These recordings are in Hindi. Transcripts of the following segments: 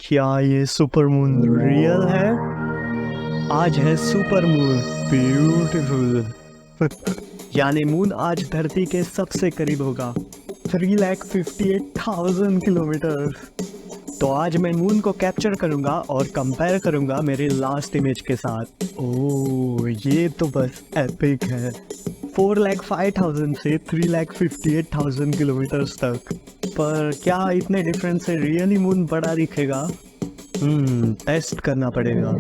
क्या ये सुपर मून रियल है? आज है सुपर मून, ब्यूटीफुल। यानी मून आज धरती के सबसे करीब होगा, 3,58,000 किलोमीटर। तो आज मैं मून को कैप्चर करूंगा और कंपेयर करूंगा मेरे लास्ट इमेज के साथ। ओह, ये तो बस एपिक है। 4,05,000 से 3,58,000 किलोमीटर्स तक। पर क्या इतने डिफरेंस से रियली मून बड़ा दिखेगा? टेस्ट करना पड़ेगा।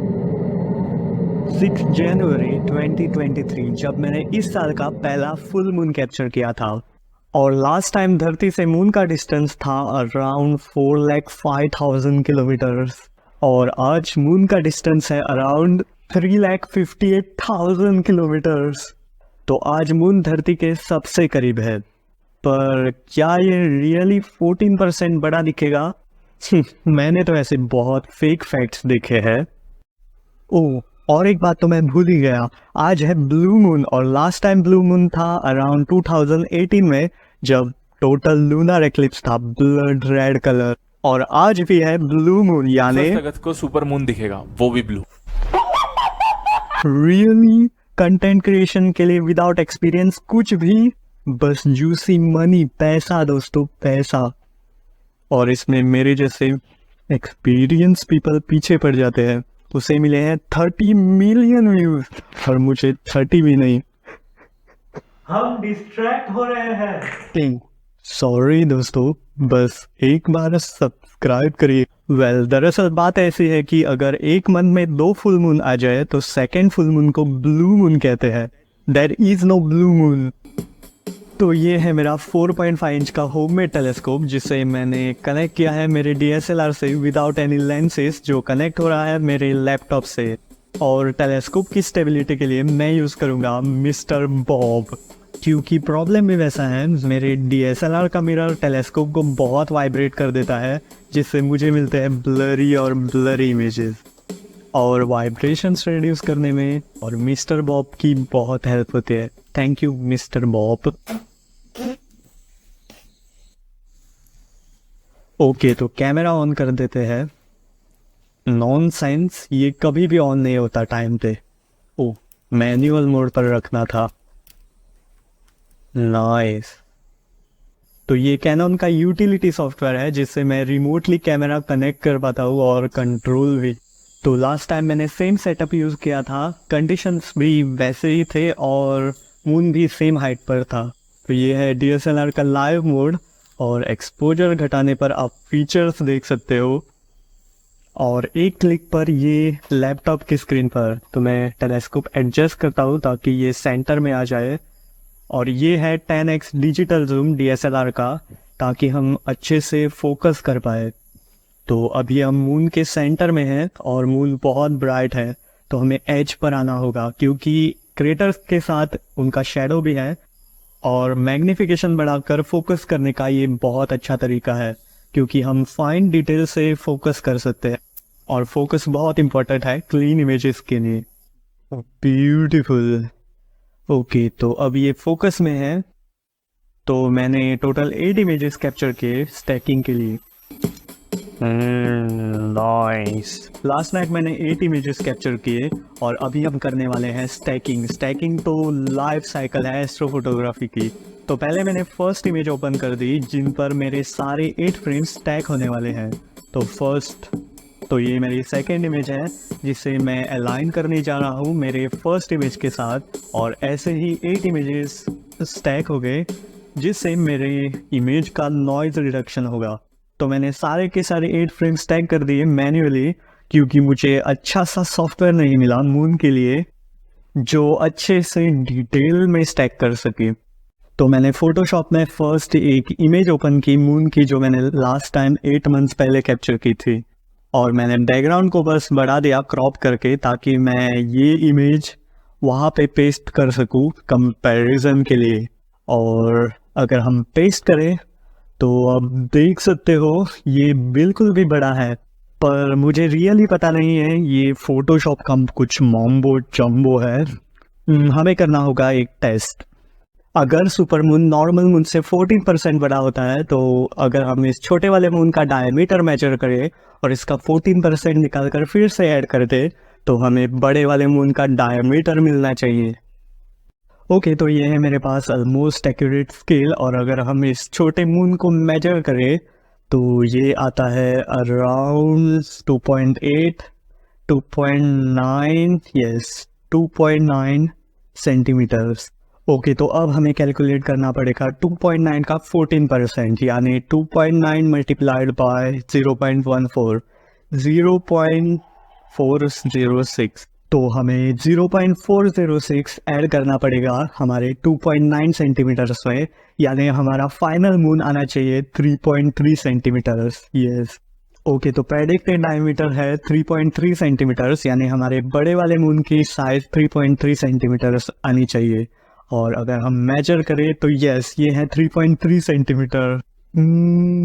6 जनवरी 2023 जब मैंने इस साल का पहला फुल मून कैप्चर किया था, और लास्ट टाइम धरती से मून का डिस्टेंस था अराउंड 4,05,000 किलोमीटर्स, और आज मून का डिस्टेंस है अराउंड 3,58,000 किलोमीटर्स। तो आज मून धरती के सबसे करीब है। पर क्या ये रियली 14% बड़ा दिखेगा? मैंने तो ऐसे बहुत फेक फैक्ट्स देखे हैं। ओह, और एक बात तो मैं भूल ही गया, आज है ब्लू मून, और लास्ट टाइम ब्लू मून था अराउंड 2018 में, जब टोटल लूनर एक्लिप्स था ब्लड रेड कलर। और आज भी है ब्लू मून, यानी जगत को सुपर मून दिखेगा, वो भी ब्लू। रियली कंटेंट क्रिएशन के लिए विदाउट एक्सपीरियंस कुछ भी, बस जूसी मनी, पैसा दोस्तों, पैसा। और इसमें मेरे जैसे एक्सपीरियंस पीपल पीछे पड़ जाते हैं। उसे मिले हैं 30 मिलियन व्यूज, और मुझे 30 भी नहीं। हम डिस्ट्रैक्ट हो रहे हैं। सॉरी दोस्तों, बस एक बार सब्सक्राइब करिए। दरअसल बात ऐसी है कि अगर एक मंथ में 2 फुल मून आ जाए तो सेकेंड फुल मून को ब्लू मून कहते हैं। There is no blue moon. तो ये है मेरा 4.5 इंच का होममेड टेलीस्कोप, जिसे मैंने कनेक्ट किया है मेरे DSLR से विदाउट एनी लेंसेज, जो कनेक्ट हो रहा है मेरे लैपटॉप से। और टेलीस्कोप की स्टेबिलिटी के लिए मैं यूज़ करूँगा मिस्टर बॉब, क्योंकि प्रॉब्लम भी वैसा है, मेरे DSLR का मिरर टेलीस्कोप को बहुत वाइब्रेट कर देता है, जिससे मुझे मिलते हैं ब्लरी इमेजेस। और वाइब्रेशंस रिड्यूस करने में और मिस्टर बॉब की बहुत हेल्प होती है। Thank you mister Bob. Okay, तो कैमरा ऑन कर देते हैं। नॉनसेंस, ये कभी भी ऑन नहीं होता टाइम पे। ओ, मैनुअल मोड पर रखना था। नाइस। तो ये कैनन का यूटिलिटी सॉफ्टवेयर है, जिससे मैं रिमोटली कैमरा कनेक्ट कर पाता हूँ और कंट्रोल भी। तो लास्ट टाइम मैंने सेम सेटअप यूज़ किया था, कंडीशंस भी वैसे ही थे और मून भी सेम हाइट पर था। तो ये है DSLR का लाइव मोड, और एक्सपोजर घटाने पर आप फीचर्स देख सकते हो, और एक क्लिक पर ये लैपटॉप की स्क्रीन पर। तो मैं टेलीस्कोप एडजस्ट करता हूँ ताकि ये सेंटर में आ जाए, और ये है 10x डिजिटल जूम DSLR का, ताकि हम अच्छे से फोकस कर पाए। तो अभी हम मून के सेंटर में हैं और मून बहुत ब्राइट है, तो हमें एज पर आना होगा, क्योंकि क्रेटर्स के साथ उनका शेडो भी है। और मैग्निफिकेशन बढ़ाकर फोकस करने का ये बहुत अच्छा तरीका है, क्योंकि हम फाइन डिटेल से फोकस कर सकते हैं, और फोकस बहुत इंपॉर्टेंट है क्लीन इमेजेस के लिए। ब्यूटीफुल। ओके, तो अब ये फोकस में है। तो मैंने टोटल 8 इमेजेस कैप्चर किए स्टैकिंग के लिए। नाइस। लास्ट नाइट मैंने 8 इमेजेस कैप्चर किए, और अभी हम करने वाले हैं स्टैकिंग। स्टैकिंग तो लाइफ साइकिल है एस्ट्रोफोटोग्राफी की। तो पहले मैंने फर्स्ट इमेज ओपन कर दी, जिन पर मेरे सारे 8 फ्रेम्स स्टैक होने वाले हैं। तो ये मेरी सेकेंड इमेज है, जिसे मैं अलाइन करने जा रहा हूँ मेरे फर्स्ट इमेज के साथ, और ऐसे ही 8 इमेजेस स्टैक हो गए, जिससे मेरे इमेज का नॉइज रिडक्शन होगा। तो मैंने सारे के सारे 8 फ्रेम स्टैक कर दिए मैन्युअली, क्योंकि मुझे अच्छा सा सॉफ्टवेयर नहीं मिला मून के लिए जो अच्छे से डिटेल में स्टैक कर सके। तो मैंने फोटोशॉप में फर्स्ट एक इमेज ओपन की मून की, जो मैंने लास्ट टाइम 8 मंथ्स पहले कैप्चर की थी, और मैंने बैकग्राउंड को बस बढ़ा दिया क्रॉप करके, ताकि मैं ये इमेज वहाँ पे पेस्ट कर सकूँ कंपैरिजन के लिए। और अगर हम पेस्ट करें तो अब देख सकते हो ये बिल्कुल भी बड़ा है, पर मुझे रियली पता नहीं है, ये फोटोशॉप का कुछ मॉम्बो जम्बो है। हमें करना होगा एक टेस्ट। अगर सुपर मून नॉर्मल मून से 14% बड़ा होता है, तो अगर हम इस छोटे वाले मून का डायमीटर मेजर करें और इसका 14% निकाल कर फिर से ऐड कर दे, तो हमें बड़े वाले मून का डायमीटर मिलना चाहिए। ओके, तो ये है मेरे पास ऑलमोस्ट एक्यूरेट स्केल, और अगर हम इस छोटे मून को मेजर करें तो ये आता है अराउंड 2.8, 2.9, यस 2.9 सेंटीमीटर्स। ओके, तो अब हमें कैलकुलेट करना पड़ेगा 2.9 का 14%, यानी 2.9 मल्टीप्लाइड बाय 0.14, 0.406। तो हमें 0.406 ऐड करना पड़ेगा हमारे 2.9 सेंटीमीटर्स में, यानी हमारा फाइनल मून आना चाहिए 3.3 सेंटीमीटर्स। यस, ओके, तो प्रेडिक्टेड डायमीटर है 3.3 सेंटीमीटर्स, यानी हमारे बड़े वाले मून की साइज 3.3 सेंटीमीटर्स आनी चाहिए। और अगर हम मेजर करें तो यस, ये है 3.3 सेंटीमीटर।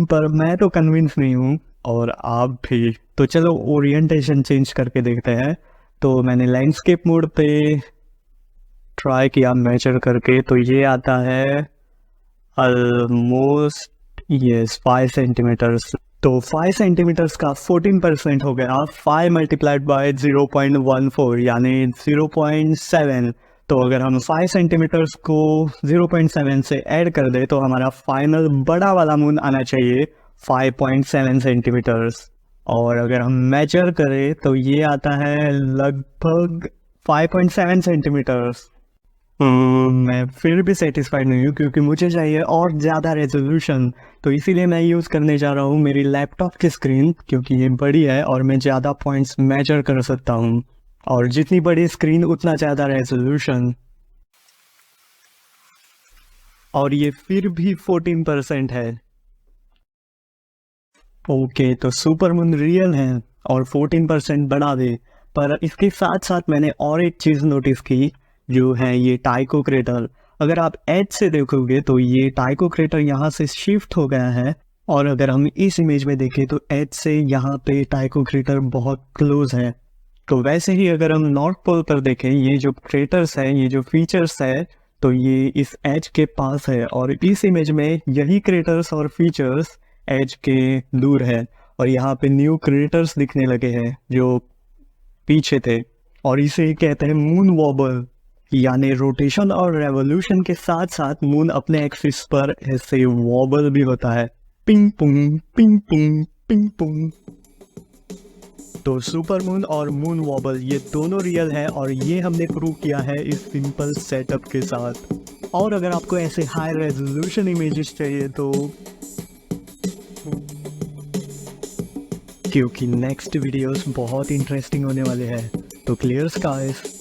पर मैं तो कन्विंस नहीं हूँ, और आप भी। तो चलो ओरिएंटेशन चेंज करके देखते हैं। तो मैंने लैंडस्केप मोड पे ट्राई किया मेजर करके, तो ये आता है ऑलमोस्ट यस 5 सेंटीमीटर्स। तो 5 सेंटीमीटर्स का 14% हो गया 5 मल्टीप्लाइड बाय 0.14, यानी 0.7। तो अगर हम 5 सेंटीमीटर्स को 0.7 से ऐड कर दे, तो हमारा फाइनल बड़ा वाला मून आना चाहिए 5.7 सेंटीमीटर्स। और अगर हम मेजर करें तो ये आता है लगभग 5.7 सेंटीमीटर्स। मैं फिर भी सेटिस्फाइड नहीं हूँ, क्योंकि मुझे चाहिए और ज़्यादा रेजोल्यूशन। तो इसीलिए मैं यूज़ करने जा रहा हूँ मेरी लैपटॉप की स्क्रीन, क्योंकि ये बड़ी है और मैं ज़्यादा पॉइंट्स मेजर कर सकता हूँ, और जितनी बड़ी स्क्रीन उतना ज़्यादा रेजोल्यूशन। और ये फिर भी 14% है। ओके, तो सुपर मून रियल है और 14% बढ़ा दे। पर इसके साथ साथ मैंने और एक चीज़ नोटिस की, जो है ये टाइको क्रेटर। अगर आप एज से देखोगे तो ये टाइको क्रेटर यहाँ से शिफ्ट हो गया है, और अगर हम इस इमेज में देखें तो एज से यहाँ पे टाइको क्रेटर बहुत क्लोज है। तो वैसे ही अगर हम नॉर्थ पोल पर देखें, ये जो क्रेटर्स है, ये जो फीचर्स है, तो ये इस एज के पास है, और इस इमेज में यही क्रेटर्स और फीचर्स एज के दूर है, और यहाँ पे न्यू क्रेटर्स दिखने लगे हैं जो पीछे थे। और इसे कहते हैं मून वॉबल, यानी रोटेशन और रेवोल्यूशन के साथ साथ मून अपने एक्सिस पर ऐसे वॉबल भी होता है, पिंग पुंग पिंग पुंग पिंग पुंग। तो सुपर मून और मून वॉबल ये दोनों रियल है, और ये हमने प्रूव किया है इस सिंपल सेटअप के साथ। और अगर आपको ऐसे हाई रेजोल्यूशन इमेजेस चाहिए, तो क्योंकि नेक्स्ट वीडियोस बहुत इंटरेस्टिंग होने वाले हैं, तो क्लियर स्काइज।